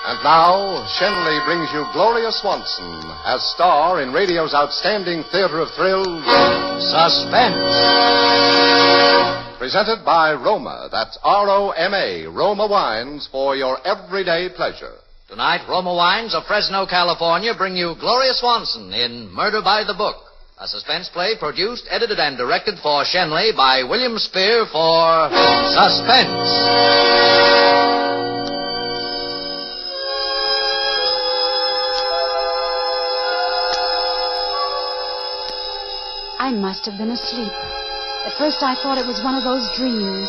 And now, Shenley brings you Gloria Swanson as star in radio's outstanding theater of thrills, Suspense. Presented by Roma, that's R-O-M-A, Roma Wines, for your everyday pleasure. Tonight, Roma Wines of Fresno, California, bring you Gloria Swanson in Murder by the Book, a suspense play produced, edited, and directed for Shenley by William Spear for Suspense. I must have been asleep. At first I thought it was one of those dreams,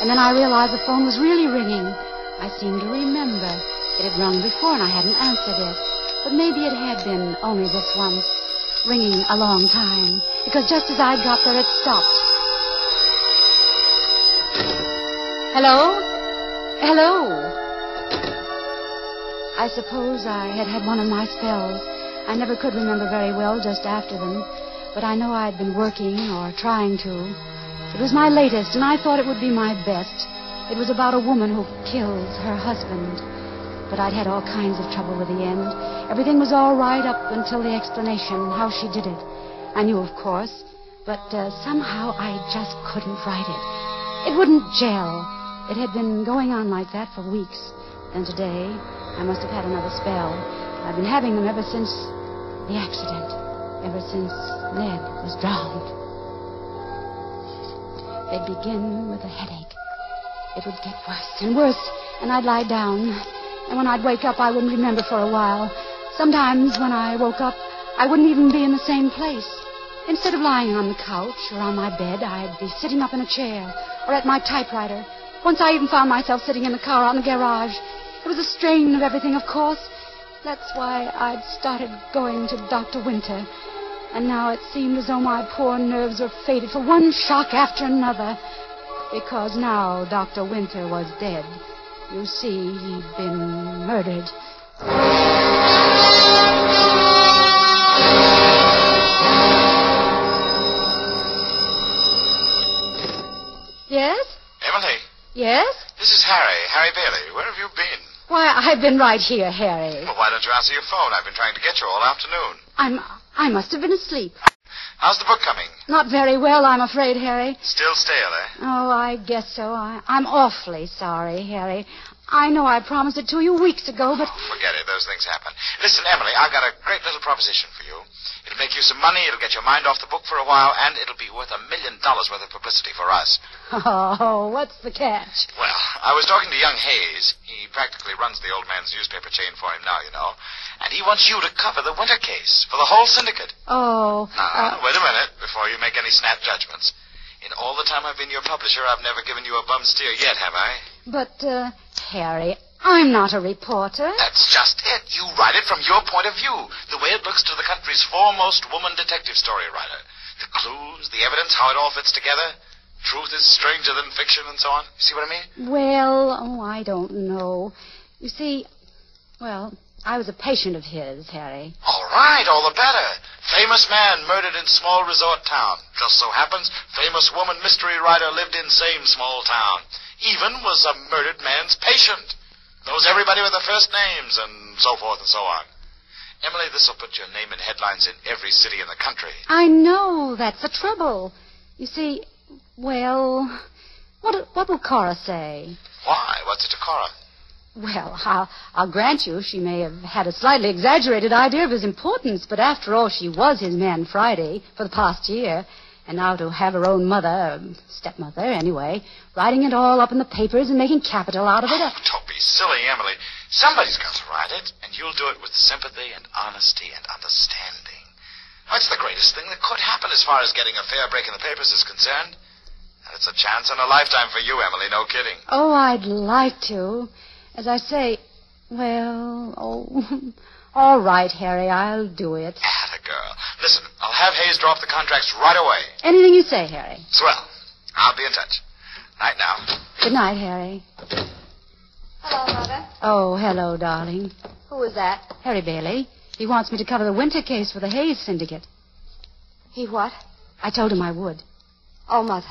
and then I realized the phone was really ringing. I seemed to remember. It had rung before and I hadn't answered it. But maybe it had been only this once, ringing a long time, because just as I got there, it stopped. Hello? Hello? I suppose I had had one of my spells. I never could remember very well just after them, but I know I'd been working or trying to. It was my latest, and I thought it would be my best. It was about a woman who killed her husband. But I'd had all kinds of trouble with the end. Everything was all right up until the explanation, how she did it. I knew, of course, but somehow I just couldn't write it. It wouldn't gel. It had been going on like that for weeks. Then today, I must have had another spell. I've been having them ever since the accident, ever since Ned was drowned. They'd begin with a headache. It would get worse and worse, and I'd lie down. And when I'd wake up, I wouldn't remember for a while. Sometimes when I woke up, I wouldn't even be in the same place. Instead of lying on the couch or on my bed, I'd be sitting up in a chair or at my typewriter. Once I even found myself sitting in the car out in the garage. It was a strain of everything, of course. That's why I'd started going to Dr. Winter. And now it seemed as though my poor nerves were fated for one shock after another. Because now Dr. Winter was dead. You see, he'd been murdered. Yes? Emily? Yes? This is Harry Bailey. Where have you been? Why, I've been right here, Harry. Well, why don't you answer your phone? I've been trying to get you all afternoon. I must have been asleep. How's the book coming? Not very well, I'm afraid, Harry. Still stale, eh? Oh, I guess so. I'm awfully sorry, Harry. I know I promised it to you weeks ago, but... Oh, forget it. Those things happen. Listen, Emily, I've got a great little proposition for you. It'll make you some money, it'll get your mind off the book for a while, and it'll be worth $1 million worth of publicity for us. Oh, what's the catch? Well, I was talking to young Hayes. He practically runs the old man's newspaper chain for him now, you know. And he wants you to cover the Winter case for the whole syndicate. Oh. Now, wait a minute before you make any snap judgments. In all the time I've been your publisher, I've never given you a bum steer yet, have I? But, Harry, I'm not a reporter. That's just it. You write it from your point of view, the way it looks to the country's foremost woman detective story writer. The clues, the evidence, how it all fits together. Truth is stranger than fiction and so on. You see what I mean? Well, I don't know. You see, I was a patient of his, Harry. All right, all the better. Famous man murdered in small resort town. Just so happens, famous woman mystery writer lived in same small town. Even was a murdered man's patient. Knows everybody with their first names and so forth and so on. Emily, this will put your name in headlines in every city in the country. I know. That's the trouble. You see, what will Cora say? Why? What's it to Cora? Well, I'll grant you she may have had a slightly exaggerated idea of his importance, but after all, she was his man Friday for the past year. And now to have her own mother, stepmother anyway, writing it all up in the papers and making capital out of it. Oh, don't be silly, Emily. Somebody's got to write it, and you'll do it with sympathy and honesty and understanding. That's the greatest thing that could happen as far as getting a fair break in the papers is concerned. And it's a chance in a lifetime for you, Emily, no kidding. Oh, I'd like to. As I say, all right, Harry, I'll do it. Atta girl. Listen, I'll have Hayes drop the contracts right away. Anything you say, Harry. Swell. I'll be in touch. Night now. Good night, Harry. Hello, Mother. Oh, hello, darling. Who is that? Harry Bailey. He wants me to cover the Winter case for the Hayes Syndicate. He what? I told him I would. Oh, Mother.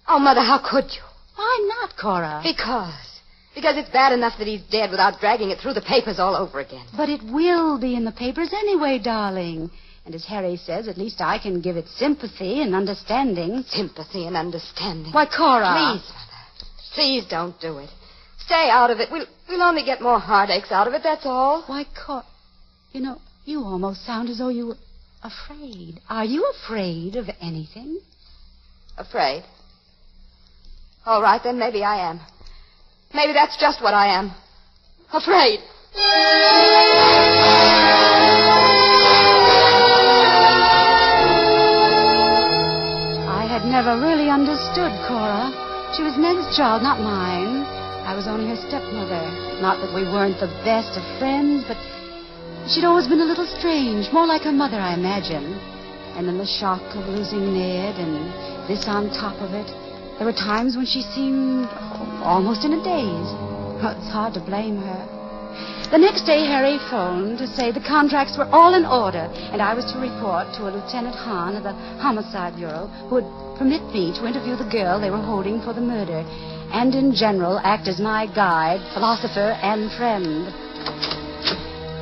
Oh, Mother, how could you? Why not, Cora? Because Because it's bad enough that he's dead without dragging it through the papers all over again. But it will be in the papers anyway, darling. And as Harry says, at least I can give it sympathy and understanding. Sympathy and understanding. Why, Cora. Please, Mother. Please don't do it. Stay out of it. We'll only get more heartaches out of it, that's all. Why, Cora. You know, you almost sound as though you were afraid. Are you afraid of anything? Afraid? All right, then maybe I am. Maybe that's just what I am. Afraid. I had never really understood Cora. She was Ned's child, not mine. I was only her stepmother. Not that we weren't the best of friends, but she'd always been a little strange, more like her mother, I imagine. And then the shock of losing Ned and this on top of it. There were times when she seemed almost in a daze. Well, it's hard to blame her. The next day, Harry phoned to say the contracts were all in order, and I was to report to a Lieutenant Hahn of the Homicide Bureau, who would permit me to interview the girl they were holding for the murder, and in general act as my guide, philosopher, and friend.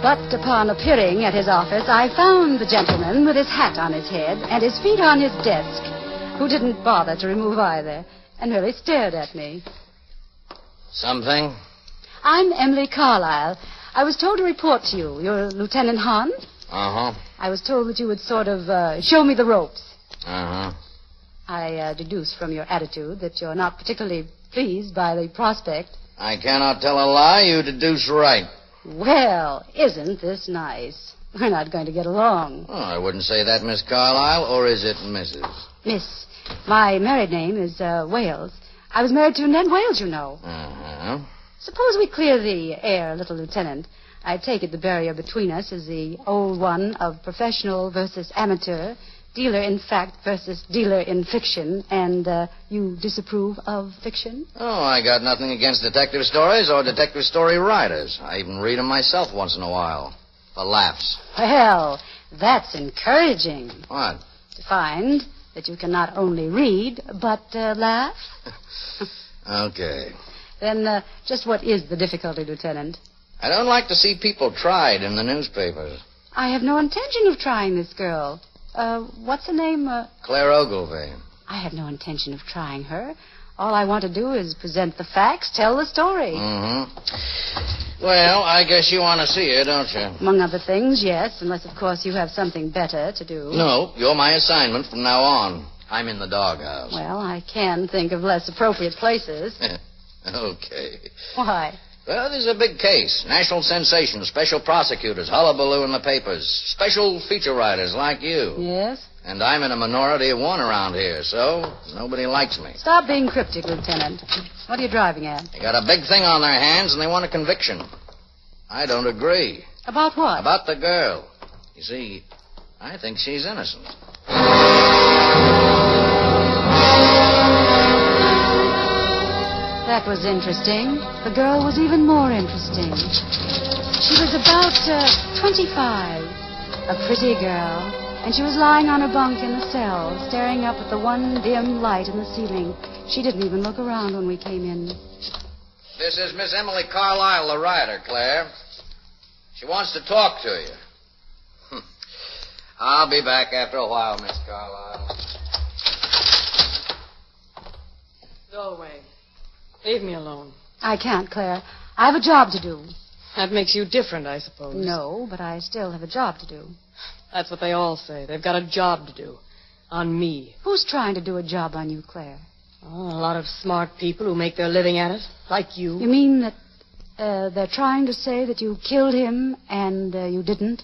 But upon appearing at his office, I found the gentleman with his hat on his head and his feet on his desk, who didn't bother to remove either, and merely stared at me. Something? I'm Emily Carlyle. I was told to report to you. You're Lieutenant Hahn? Uh-huh. I was told that you would sort of show me the ropes. Uh-huh. I deduce from your attitude that you're not particularly pleased by the prospect. I cannot tell a lie. You deduce right. Well, isn't this nice? We're not going to get along. Oh, I wouldn't say that, Miss Carlyle, or is it Mrs.? Miss. My married name is Wales. I was married to Ned Wales, you know. Uh-huh. Suppose we clear the air, little Lieutenant. I take it the barrier between us is the old one of professional versus amateur, dealer in fact versus dealer in fiction, and you disapprove of fiction? Oh, I got nothing against detective stories or detective story writers. I even read them myself once in a while. For laughs. Well, that's encouraging. What? To find that you can not only read, but laugh. Okay. Then just what is the difficulty, Lieutenant? I don't like to see people tried in the newspapers. I have no intention of trying this girl. What's her name? Claire Ogilvy. I have no intention of trying her. All I want to do is present the facts, tell the story. Mm-hmm. Well, I guess you want to see her, don't you? Among other things, yes, unless, of course, you have something better to do. No, you're my assignment from now on. I'm in the doghouse. Well, I can think of less appropriate places. Okay. Why? Well, this is a big case. National sensation, special prosecutors, hullabaloo in the papers, special feature writers like you. Yes? And I'm in a minority of one around here, so nobody likes me. Stop being cryptic, Lieutenant. What are you driving at? They got a big thing on their hands, and they want a conviction. I don't agree. About what? About the girl. You see, I think she's innocent. That was interesting. The girl was even more interesting. She was about 25, a pretty girl, and she was lying on her bunk in the cell, staring up at the one dim light in the ceiling. She didn't even look around when we came in. This is Miss Emily Carlyle, the writer, Claire. She wants to talk to you. I'll be back after a while, Miss Carlyle. Go away. Leave me alone. I can't, Claire. I have a job to do. That makes you different, I suppose. No, but I still have a job to do. That's what they all say. They've got a job to do. On me. Who's trying to do a job on you, Claire? Oh, a lot of smart people who make their living at it, like you. You mean that they're trying to say that you killed him and you didn't?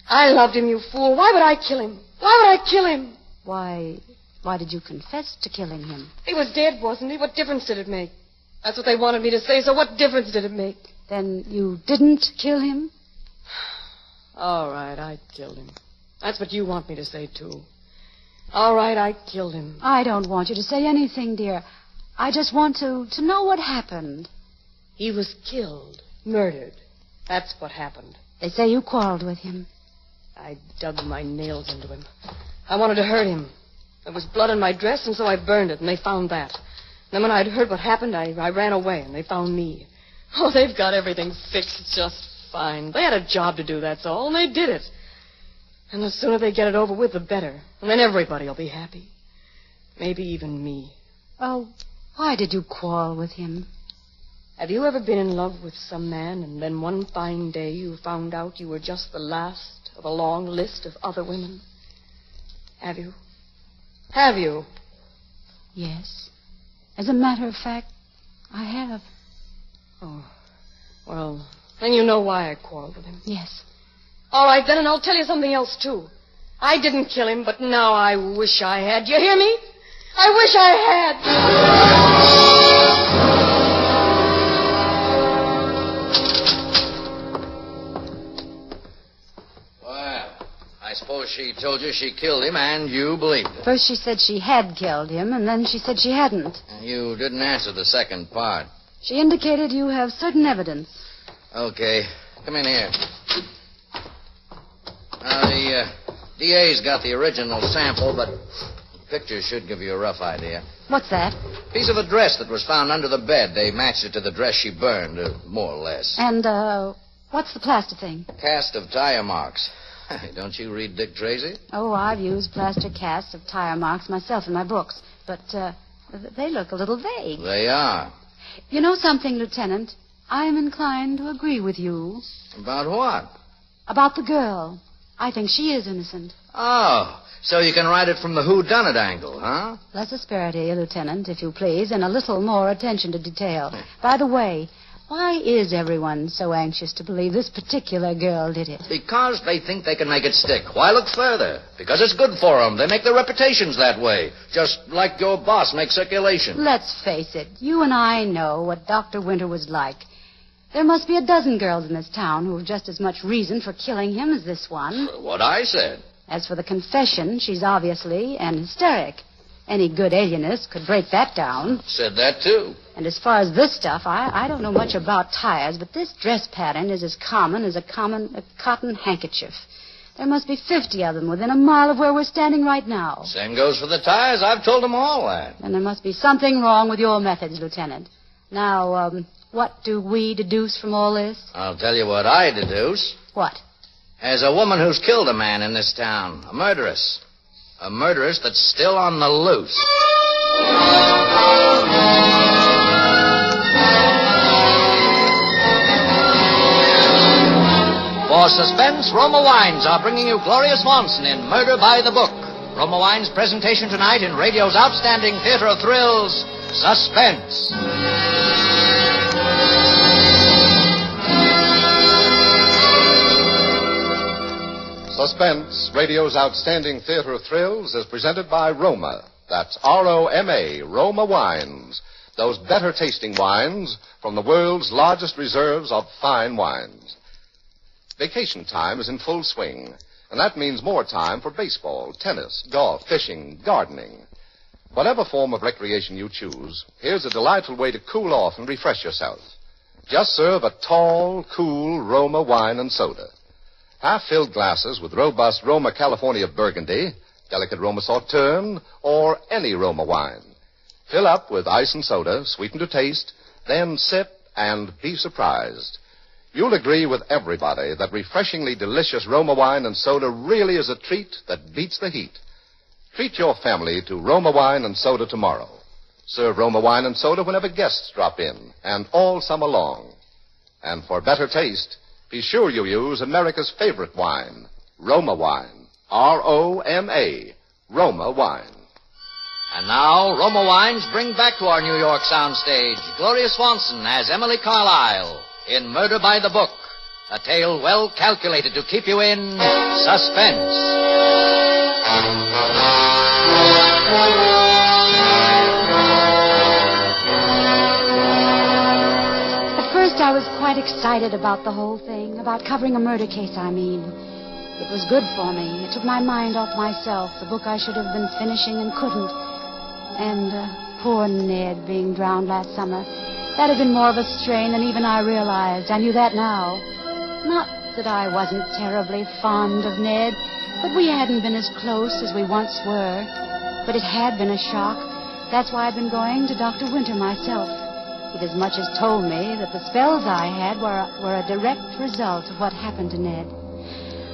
I loved him, you fool. Why would I kill him? Why would I kill him? Why did you confess to killing him? He was dead, wasn't he? What difference did it make? That's what they wanted me to say, so what difference did it make? Then you didn't kill him? All right, I killed him. That's what you want me to say, too. All right, I killed him. I don't want you to say anything, dear. I just want to know what happened. He was killed, murdered. That's what happened. They say you quarreled with him. I dug my nails into him. I wanted to hurt him. There was blood on my dress, and so I burned it, and they found that. Then when I'd heard what happened, I ran away, and they found me. Oh, they've got everything fixed just fine. They had a job to do, that's all, and they did it. And the sooner they get it over with, the better. And then everybody will be happy. Maybe even me. Oh, why did you quarrel with him? Have you ever been in love with some man, and then one fine day you found out you were just the last of a long list of other women? Have you? Have you? Yes. As a matter of fact, I have. Oh, well, then you know why I quarreled with him. Yes. All right, then, and I'll tell you something else, too. I didn't kill him, but now I wish I had. You hear me? I wish I had. Well, I suppose she told you she killed him, and you believed it. First she said she had killed him, and then she said she hadn't. You didn't answer the second part. She indicated you have certain evidence. Okay, come in here. Now, the DA's got the original sample, but the picture should give you a rough idea. What's that? Piece of a dress that was found under the bed. They matched it to the dress she burned, more or less. And, what's the plaster thing? Cast of tire marks. Don't you read Dick Tracy? Oh, I've used plaster casts of tire marks myself in my books, but, they look a little vague. They are. You know something, Lieutenant? I am inclined to agree with you. About what? About the girl. I think she is innocent. Oh, so you can write it from the whodunit angle, huh? Less asperity, Lieutenant, if you please, and a little more attention to detail. By the way, why is everyone so anxious to believe this particular girl did it? Because they think they can make it stick. Why look further? Because it's good for them. They make their reputations that way. Just like your boss makes circulation. Let's face it. You and I know what Dr. Winter was like. There must be a dozen girls in this town who have just as much reason for killing him as this one. For what I said. As for the confession, she's obviously an hysteric. Any good alienist could break that down. Said that, too. And as far as this stuff, I don't know much about tires, but this dress pattern is as common as a cotton handkerchief. There must be 50 of them within a mile of where we're standing right now. Same goes for the tires. I've told them all that. And there must be something wrong with your methods, Lieutenant. Now, what do we deduce from all this? I'll tell you what I deduce. What? There's a woman who's killed a man in this town. A murderess. A murderess that's still on the loose. For Suspense, Roma Wines are bringing you Gloria Swanson in Murder by the Book. Roma Wines' presentation tonight in radio's outstanding theater of thrills, Suspense. Suspense, radio's outstanding theater of thrills, is presented by Roma. That's R-O-M-A, Roma Wines. Those better-tasting wines from the world's largest reserves of fine wines. Vacation time is in full swing, and that means more time for baseball, tennis, golf, fishing, gardening. Whatever form of recreation you choose, here's a delightful way to cool off and refresh yourself. Just serve a tall, cool Roma wine and soda. Half-filled glasses with robust Roma California Burgundy, delicate Roma Sauterne, or any Roma wine. Fill up with ice and soda, sweeten to taste, then sip and be surprised. You'll agree with everybody that refreshingly delicious Roma wine and soda really is a treat that beats the heat. Treat your family to Roma wine and soda tomorrow. Serve Roma wine and soda whenever guests drop in, and all summer long. And for better taste, be sure you use America's favorite wine, Roma wine. R-O-M-A, Roma wine. And now, Roma Wines bring back to our New York soundstage Gloria Swanson as Emily Carlyle in Murder by the Book, a tale well calculated to keep you in suspense. At first, I was quite excited about the whole thing, about covering a murder case, I mean. It was good for me. It took my mind off myself, the book I should have been finishing and couldn't. And poor Ned being drowned last summer. That had been more of a strain than even I realized. I knew that now. Not that I wasn't terribly fond of Ned, but we hadn't been as close as we once were. But it had been a shock. That's why I've been going to Dr. Winter myself. He'd as much as told me that the spells I had were a direct result of what happened to Ned.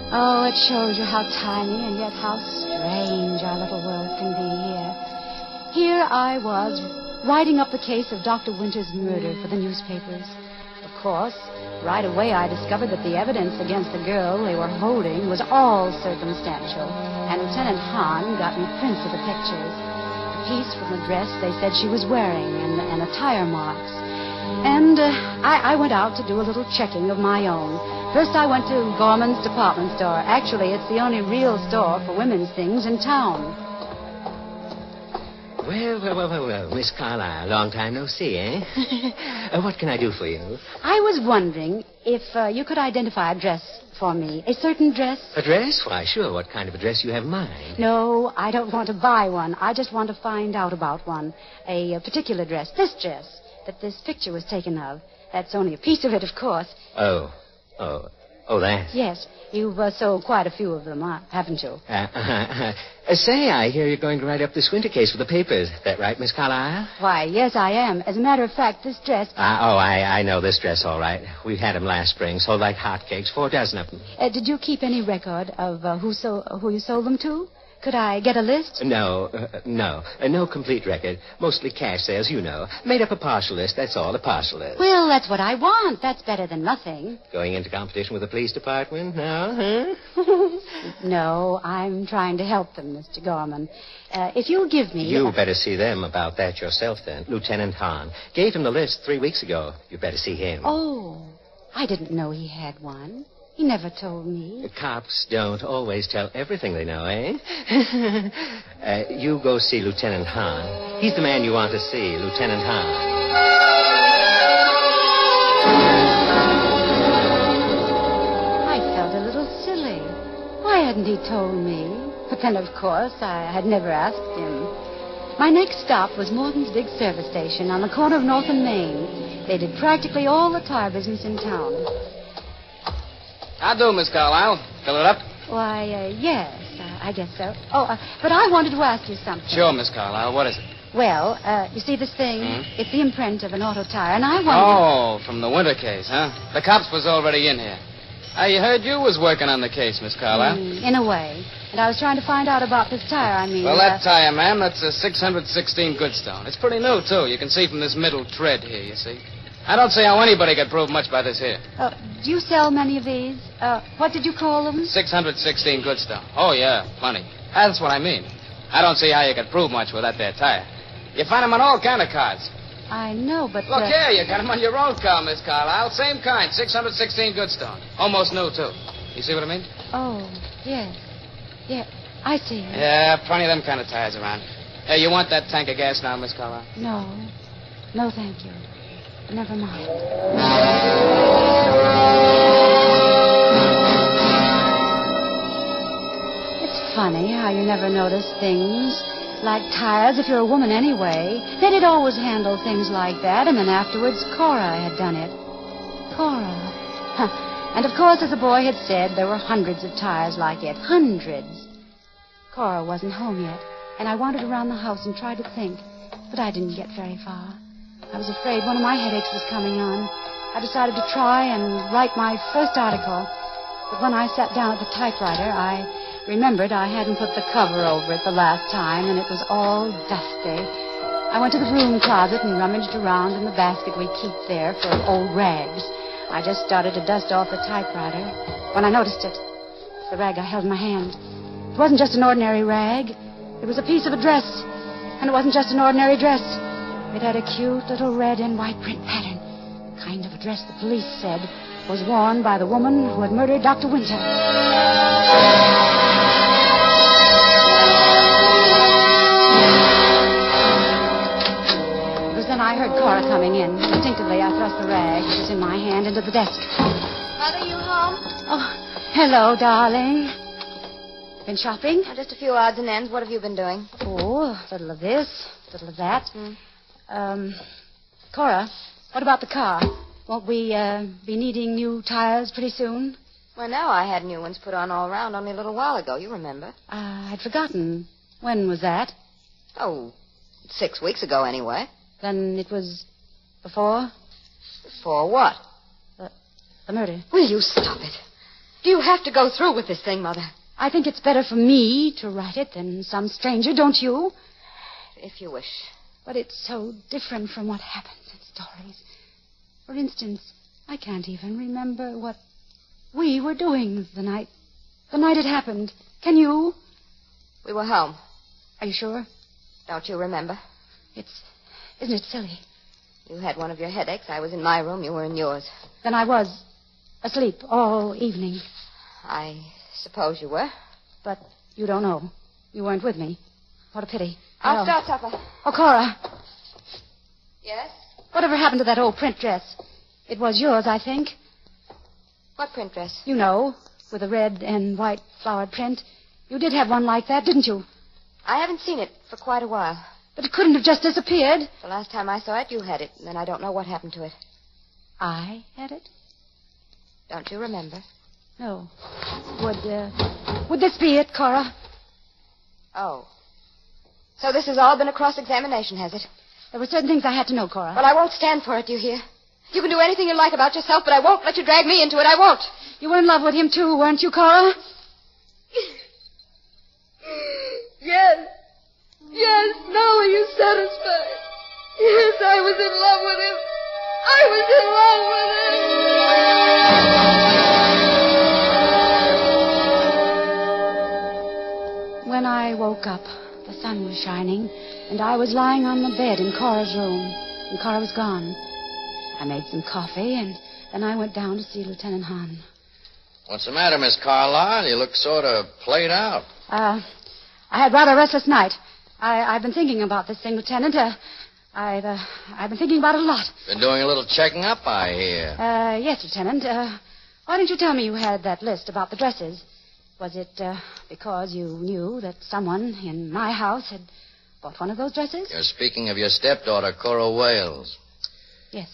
Oh, it shows you how tiny and yet how strange our little world can be here. Here I was, writing up the case of Dr. Winter's murder for the newspapers. Of course, right away I discovered that the evidence against the girl they were holding was all circumstantial, and Lieutenant Hahn got me prints of the pictures. A piece from the dress they said she was wearing, and the tire marks. And I went out to do a little checking of my own. First I went to Gorman's department store. Actually, it's the only real store for women's things in town. Well, Miss Carlyle, long time no see, eh? What can I do for you? I was wondering if you could identify a dress for me. A certain dress? A dress? Why, sure. What kind of a dress you have in mind? No, I don't want to buy one. I just want to find out about one. A particular dress. This dress that this picture was taken of. That's only a piece of it, of course. Oh, that? Yes. You've sold quite a few of them, haven't you? Say, I hear you're going to write up this winter case for the papers. That right, Miss Carlyle? Why, yes, I am. As a matter of fact, this dress... I know this dress, all right. We had them last spring, sold like hotcakes, 4 dozen of them. Did you keep any record of who you sold them to? Could I get a list? No. No complete record. Mostly cash sales, you know. Made up a partial list, that's all, a partial list. Well, that's what I want. That's better than nothing. Going into competition with the police department now, huh? No, I'm trying to help them, Mr. Gorman. If you'll give me... You better see them about that yourself, then. Lieutenant Hahn. Gave him the list 3 weeks ago. You better see him. Oh, I didn't know he had one. He never told me. Cops don't always tell everything they know, eh? You go see Lieutenant Hahn. He's the man you want to see, Lieutenant Hahn. I felt a little silly. Why hadn't he told me? But then, of course, I had never asked him. My next stop was Morton's big service station on the corner of North and Main. They did practically all the tire business in town. How'd do, Miss Carlyle? Fill it up? Why, yes, I guess so. Oh, but I wanted to ask you something. Sure, Miss Carlyle. What is it? Well, you see this thing? It's the imprint of an auto tire, and I Oh, wanted... from the winter case, huh? The cops was already in here. I heard you was working on the case, Miss Carlyle. In a way. And I was trying to find out about this tire, Well, that tire, ma'am, that's a 616 Goodstone. It's pretty new, too. You can see from this middle tread here, you see. I don't see how anybody could prove much by this here. Do you sell many of these? What did you call them? 616 Goodstone. Oh, yeah, plenty. That's what I mean. I don't see how you could prove much with that there tire. You find them on all kind of cars. I know, but... Look here, you got them on your own car, Miss Carlyle. Same kind, 616 Goodstone. Almost new, too. You see what I mean? Oh, yes. Yeah, I see. Yeah, plenty of them kind of tires around. Hey, you want that tank of gas now, Miss Carlyle? No. No, thank you. Never mind. It's funny how you never notice things like tires if you're a woman anyway. Ned had always handled things like that, and then afterwards Cora had done it. Cora. And of course, as the boy had said, there were hundreds of tires like it. Hundreds. Cora wasn't home yet, and I wandered around the house and tried to think, but I didn't get very far. I was afraid one of my headaches was coming on. I decided to try and write my first article. But when I sat down at the typewriter, I remembered I hadn't put the cover over it the last time, and it was all dusty. I went to the broom closet and rummaged around in the basket we keep there for old rags. I just started to dust off the typewriter when I noticed it. The rag I held in my hand. It wasn't just an ordinary rag. It was a piece of a dress. And it wasn't just an ordinary dress. It had a cute little red and white print pattern. The kind of a dress the police said was worn by the woman who had murdered Dr. Winter. It was then I heard Cora coming in. Instinctively, I thrust the rag, which was in my hand, into the desk. Mother, you home? Oh, hello, darling. Been shopping? Just a few odds and ends. What have you been doing? Oh, a little of this, a little of that. Cora, what about the car? Won't we be needing new tires pretty soon? Well, no, I had new ones put on all around only a little while ago. You remember? I'd forgotten. When was that? Oh, 6 weeks ago, anyway. Then it was Before? Before what? The murder. Will you stop it? Do you have to go through with this thing, Mother? I think it's better for me to write it than some stranger, don't you? If you wish. But it's so different from what happens in stories. For instance, I can't even remember what we were doing the night it happened. Can you? We were home. Are you sure? Don't you remember? Isn't it silly? You had one of your headaches. I was in my room. You were in yours. Then I was asleep all evening. I suppose you were. But you don't know. You weren't with me. What a pity. I'll start supper. Oh, Cora. Yes? Whatever happened to that old print dress? It was yours, I think. What print dress? You know, with a red and white flowered print. You did have one like that, didn't you? I haven't seen it for quite a while. But it couldn't have just disappeared. The last time I saw it, you had it, and then I don't know what happened to it. I had it? Don't you remember? No. Would this be it, Cora? Oh. So this has all been a cross-examination, has it? There were certain things I had to know, Cora. Well, I won't stand for it, do you hear? You can do anything you like about yourself, but I won't let you drag me into it. I won't. You were in love with him, too, weren't you, Cora? Yes. Yes, now are you satisfied? Yes, I was in love with him. I was in love with him. When I woke up, the sun was shining, and I was lying on the bed in Cora's room, and Cora was gone. I made some coffee, and then I went down to see Lieutenant Hahn. What's the matter, Miss Carlyle? You look sort of played out. I had rather a restless night. I've been thinking about this thing, Lieutenant. I've been thinking about it a lot. Been doing a little checking up, I hear. Yes, Lieutenant. Why didn't you tell me you had that list about the dresses? Was it because you knew that someone in my house had bought one of those dresses? You're speaking of your stepdaughter, Cora Wales. Yes.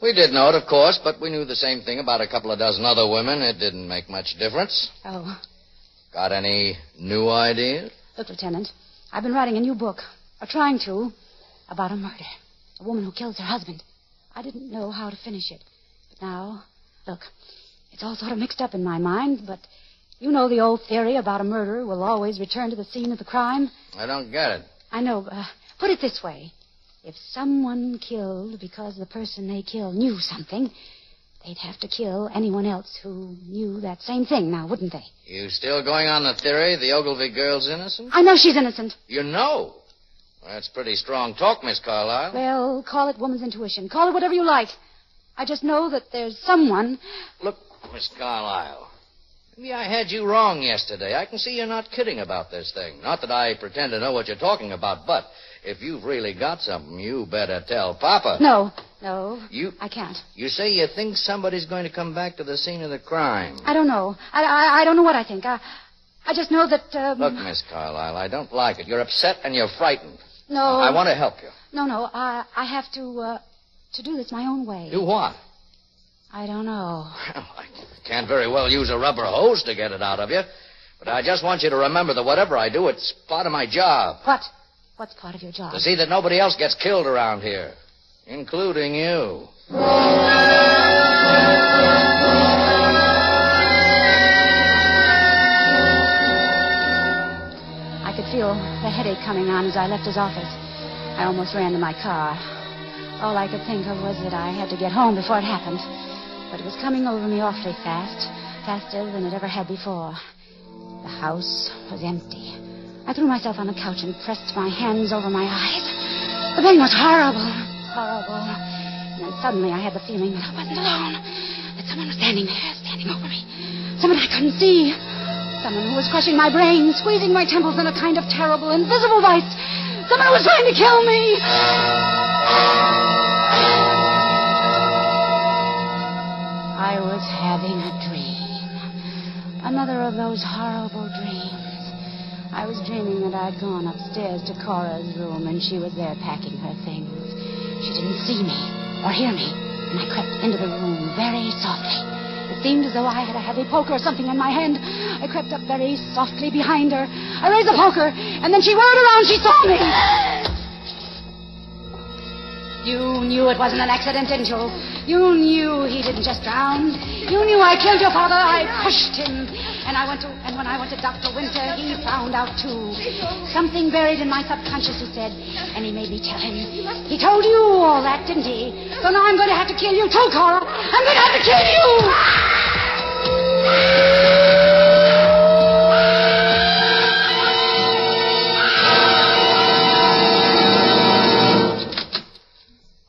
We did know it, of course, but we knew the same thing about a couple of dozen other women. It didn't make much difference. Oh. Got any new ideas? Look, Lieutenant, I've been writing a new book, or trying to, about a murder. A woman who kills her husband. I didn't know how to finish it. But now, look, it's all sort of mixed up in my mind, but you know the old theory about a murderer will always return to the scene of the crime? I don't get it. I know. Put it this way. If someone killed because the person they killed knew something, they'd have to kill anyone else who knew that same thing now, wouldn't they? You still going on the theory the Ogilvy girl's innocent? I know she's innocent. You know? Well, that's pretty strong talk, Miss Carlyle. Well, call it woman's intuition. Call it whatever you like. I just know that there's someone... Look, Miss Carlyle, maybe I had you wrong yesterday. I can see you're not kidding about this thing. Not that I pretend to know what you're talking about, but if you've really got something, you better tell Papa. No, I can't. You say you think somebody's going to come back to the scene of the crime. I don't know. I don't know what I think. I just know that... Look, Miss Carlyle, I don't like it. You're upset and you're frightened. No. I want to help you. No, I have to do this my own way. Do what? I don't know. Well, I can't very well use a rubber hose to get it out of you. But I just want you to remember that whatever I do, it's part of my job. What? What's part of your job? To see that nobody else gets killed around here, including you. I could feel the headache coming on as I left his office. I almost ran to my car. All I could think of was that I had to get home before it happened. But it was coming over me awfully fast, faster than it ever had before. The house was empty. I threw myself on the couch and pressed my hands over my eyes. The pain was horrible. And then suddenly I had the feeling that I wasn't alone. That someone was standing there, standing over me. Someone I couldn't see. Someone who was crushing my brain, squeezing my temples in a kind of terrible, invisible vice. Someone who was trying to kill me. I was having a dream. Another of those horrible dreams. I was dreaming that I'd gone upstairs to Cora's room, and she was there packing her things. She didn't see me or hear me, and I crept into the room very softly. It seemed as though I had a heavy poker or something in my hand. I crept up very softly behind her. I raised the poker, and then she whirled around. She saw me. You knew it wasn't an accident, didn't you? You knew he didn't just drown. You knew I killed your father. I pushed him. And when I went to Dr. Winter, he found out, too. Something buried in my subconscious, he said. And he made me tell him. He told you all that, didn't he? So now I'm going to have to kill you, too, Cora. I'm going to have to kill you!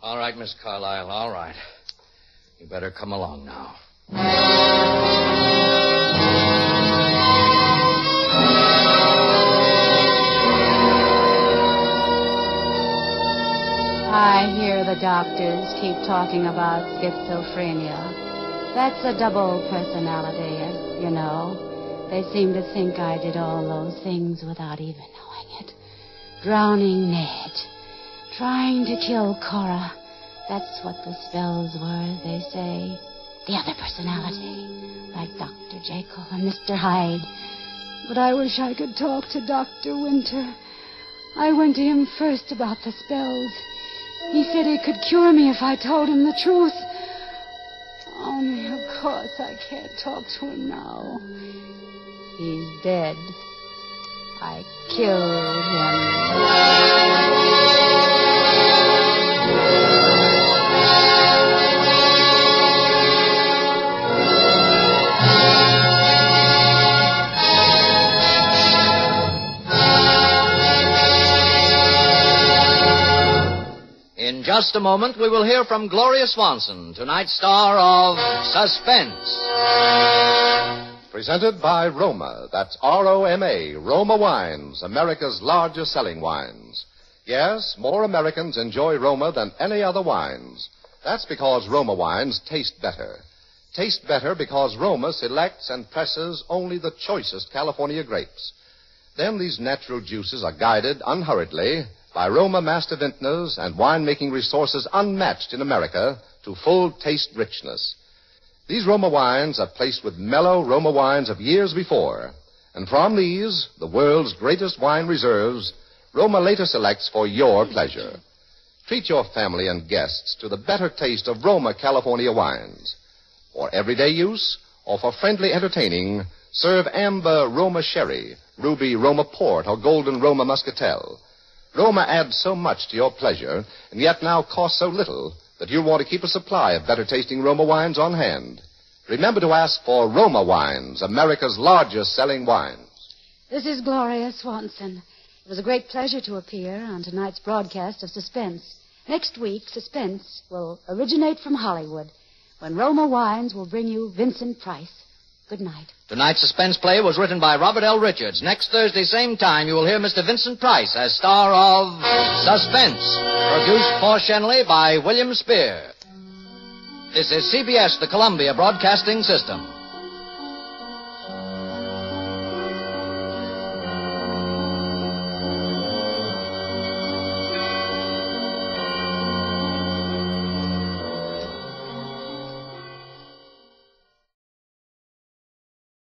All right, Miss Carlyle, all right. You better come along now. I hear the doctors keep talking about schizophrenia. That's a double personality, you know. They seem to think I did all those things without even knowing it. Drowning Ned. Trying to kill Cora. That's what the spells were, they say. The other personality. Like Dr. Jekyll and Mr. Hyde. But I wish I could talk to Dr. Winter. I went to him first about the spells. He said he could cure me if I told him the truth. Only, of course, I can't talk to him now. He's dead. I killed him. In just a moment, we will hear from Gloria Swanson, tonight's star of Suspense. Presented by Roma. That's R-O-M-A, Roma Wines, America's largest selling wines. Yes, more Americans enjoy Roma than any other wines. That's because Roma wines taste better. Taste better because Roma selects and presses only the choicest California grapes. Then these natural juices are guided unhurriedly by Roma master vintners and winemaking resources unmatched in America to full taste richness. These Roma wines are placed with mellow Roma wines of years before. And from these, the world's greatest wine reserves, Roma later selects for your pleasure. Treat your family and guests to the better taste of Roma California wines. For everyday use or for friendly entertaining, serve amber Roma sherry, ruby Roma port, or golden Roma muscatel. Roma adds so much to your pleasure, and yet now costs so little, that you'll want to keep a supply of better-tasting Roma wines on hand. Remember to ask for Roma Wines, America's largest selling wines. This is Gloria Swanson. It was a great pleasure to appear on tonight's broadcast of Suspense. Next week, Suspense will originate from Hollywood, when Roma Wines will bring you Vincent Price. Good night. Tonight's suspense play was written by Robert L. Richards. Next Thursday, same time, you will hear Mr. Vincent Price as star of Suspense, produced for Shenley by William Spear. This is CBS, the Columbia Broadcasting System.